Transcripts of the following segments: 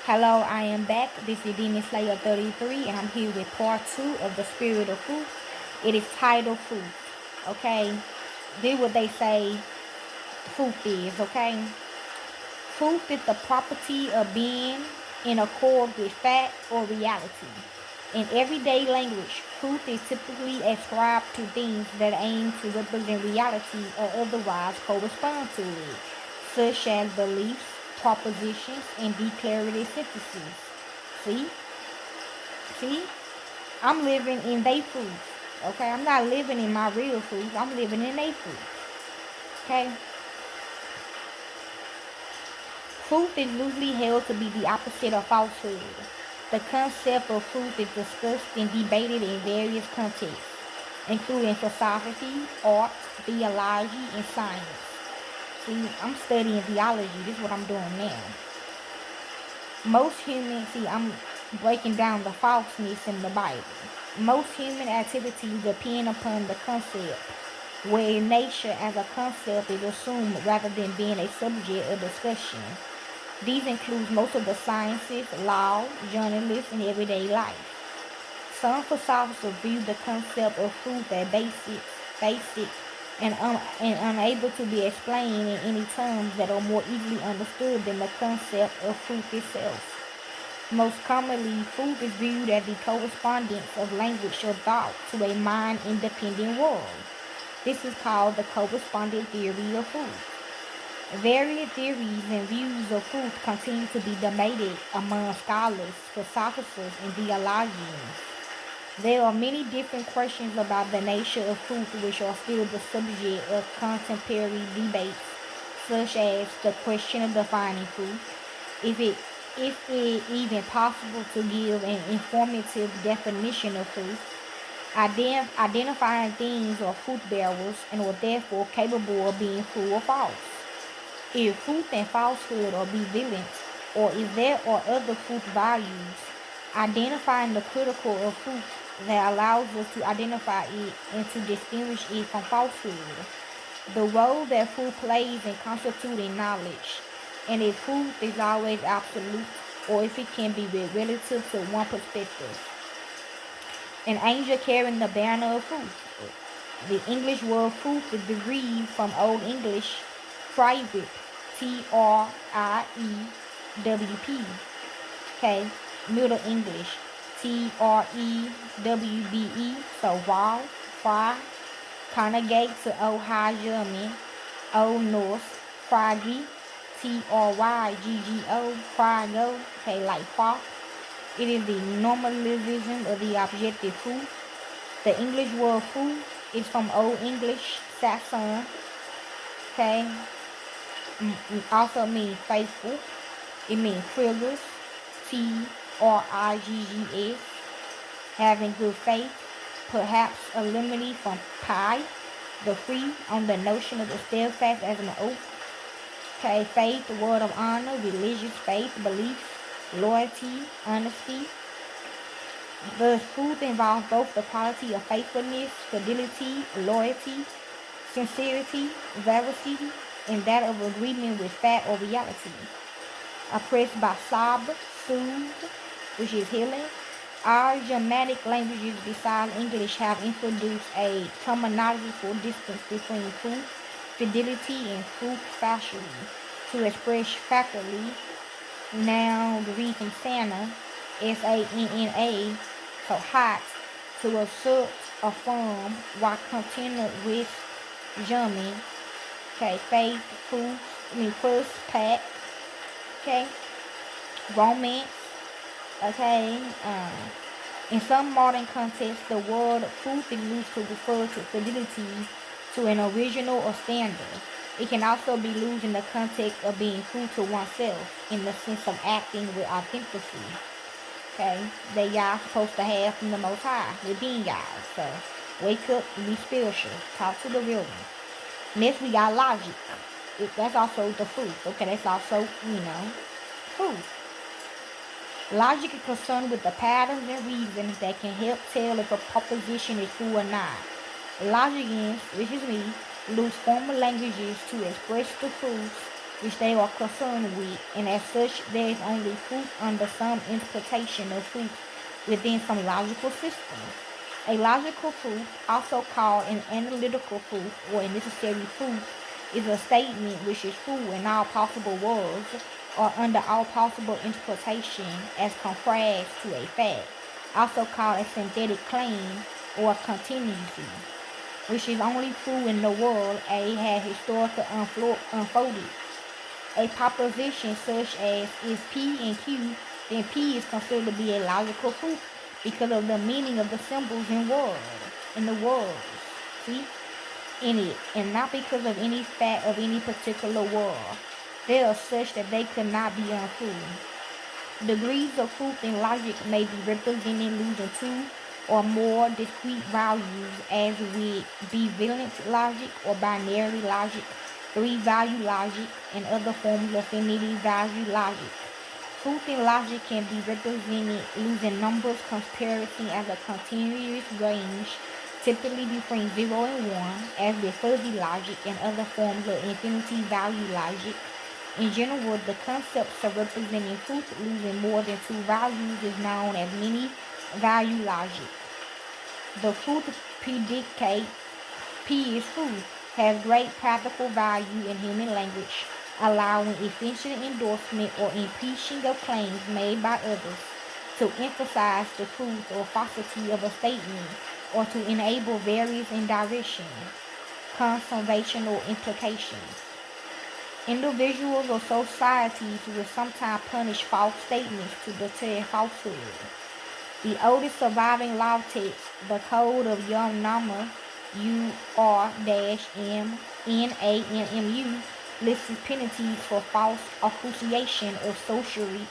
Hello, I am back. This is Demon Slayer 33, and I'm here with part 2 of the Spirit of Truth. It is titled Truth. Okay? This is what they say truth is, okay? Truth is the property of being in accord with fact or reality. In everyday language, truth is typically ascribed to things that aim to represent reality or otherwise correspond to it, such as beliefs, propositions, and declarative sentences. See? See? I'm living in they truth. Okay? I'm not living in my real truth. I'm living in they truth. Okay? Truth is loosely held to be the opposite of falsehood. The concept of truth is discussed and debated in various contexts, including philosophy, art, theology, and science. See, I'm studying theology. This is what I'm doing now. Most humans, I'm breaking down the falseness in the Bible. Most human activities depend upon the concept, where nature as a concept is assumed rather than being a subject of discussion. These include most of the sciences, law, journalism, and everyday life. Some philosophers view the concept of truth as basic and unable to be explained in any terms that are more easily understood than the concept of truth itself. Most commonly, truth is viewed as the correspondence of language or thought to a mind-independent world. This is called the correspondent theory of truth. Various theories and views of truth continue to be debated among scholars, philosophers, and theologians. There are many different questions about the nature of truth which are still the subject of contemporary debates, such as the question of defining truth, if it even possible to give an informative definition of truth, identifying things or truth bearers and are therefore capable of being true or false. If truth and falsehood are ambivalent, or if there are other truth values, identifying the critical of truth that allows us to identify it and to distinguish it from falsehood. The role that truth plays in constituting knowledge, and if truth is always absolute, or if it can be relative to one perspective. An angel carrying the banner of truth. The English word truth is derived from Old English trivip, TRIEWP. Okay, Middle English, TREWBE. So raw, fry, congregate to Old High German, Old Norse, fragi, TRYGGO, frago. Okay, like frock. It is the normalism of the objective truth. The English word truth is from Old English Saxon. Okay, also means faithful. It means triggers, TRIGGS, having good faith, perhaps a limit from pi, the free, on the notion of the steadfast as an oath. Okay, faith, the word of honor, religious faith, beliefs, loyalty, honesty. The truth involves both the quality of faithfulness, fidelity, loyalty, sincerity, veracity, and that of agreement with fact or reality. Oppressed by Sab, Soothe, which is healing. Our Germanic languages besides English have introduced a terminological distance between truth, fidelity, and truth factually to express factually. Now the read from Santa, SANNA, so hot, to assert, affirm, while continued with German. Okay, faith, truth, first, pack, okay, romance, okay. In some modern contexts, the word truth is used to refer to fidelity to an original or standard. It can also be used in the context of being true to oneself, in the sense of acting with authenticity. Okay, that y'all supposed to have from the Most High within y'all. So wake up and be spiritual. Talk to the real one. Next we got logic. That's also the truth. Okay, that's also, truth. Logic is concerned with the patterns and reasons that can help tell if a proposition is true or not. Logic, which is me, use formal languages to express the truth which they are concerned with, and as such, there is only truth under some interpretation of truth within some logical system. A logical proof, also called an analytical proof or a necessary proof, is a statement which is true in all possible worlds or under all possible interpretation as contrast to a fact, also called a synthetic claim or contingency, which is only true in the world A has historically unfolded. A proposition such as is P and Q, then P is considered to be a logical proof because of the meaning of the symbols in the words, see, in it, and not because of any fact of any particular world. They are such that they could not be untrue. Degrees of truth in logic may be represented using two or more discrete values, as with bivalent logic or binary logic, three-value logic, and other forms of finite value logic. Truth in logic can be represented using numbers comparison as a continuous range, typically between 0 and 1, as with fuzzy logic and other forms of infinity value logic. In general, the concept of representing truth using more than two values is known as many value logic. The truth predicate P is true has great practical value in human language, allowing efficient endorsement or impeaching of claims made by others, to emphasize the truth or falsity of a statement, or to enable various indirect conservational implications. Individuals or societies will sometimes punish false statements to deter falsehood. The oldest surviving law text, the Code of Yarnama, UR-MNAMU, lists penalties for false accusation of sorcery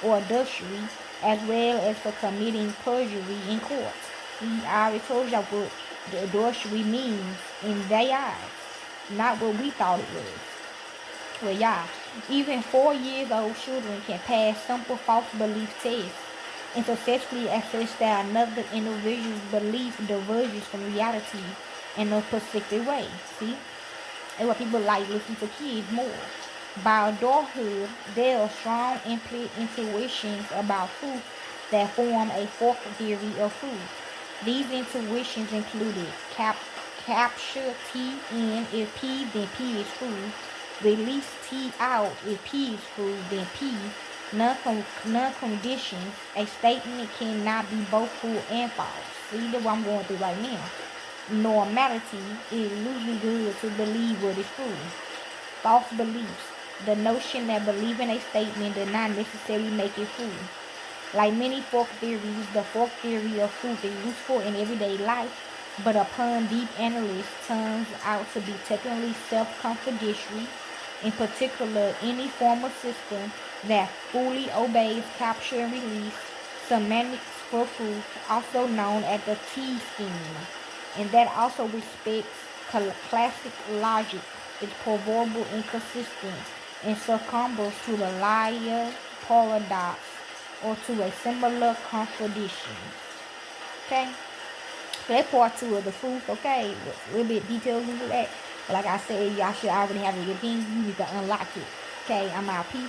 or adultery, as well as for committing perjury in court. See, I already told y'all what the adultery means in their eyes, not what we thought it was. Well, y'all, even 4-year-old children can pass simple false belief tests and successfully assess that another individual's belief diverges from reality in a specific way. See? And what people like listen to kids more. By adulthood, there are strong intuitions about truth that form a folk theory of truth. These intuitions included capture T in if P, then P is true. Release T out if P is true, then P. Non-conditions, a statement cannot be both true and false. See what I'm going through right now. Normality is usually good to believe what is true. False beliefs, the notion that believing a statement does not necessarily make it true. Like many folk theories, the folk theory of truth is useful in everyday life, but upon deep analysis turns out to be technically self-contradictory. In particular, any formal system that fully obeys capture and release semantics for truth, also known as the T-scheme, and that also respects classic logic, is proverbial inconsistent and succumbs to the liar paradox or to a similar contradiction. Okay? So that's part 2 of the truth, okay? A little bit details into that. Like I said, y'all should already have it within you. You need to unlock it. Okay, I'm out. Peace.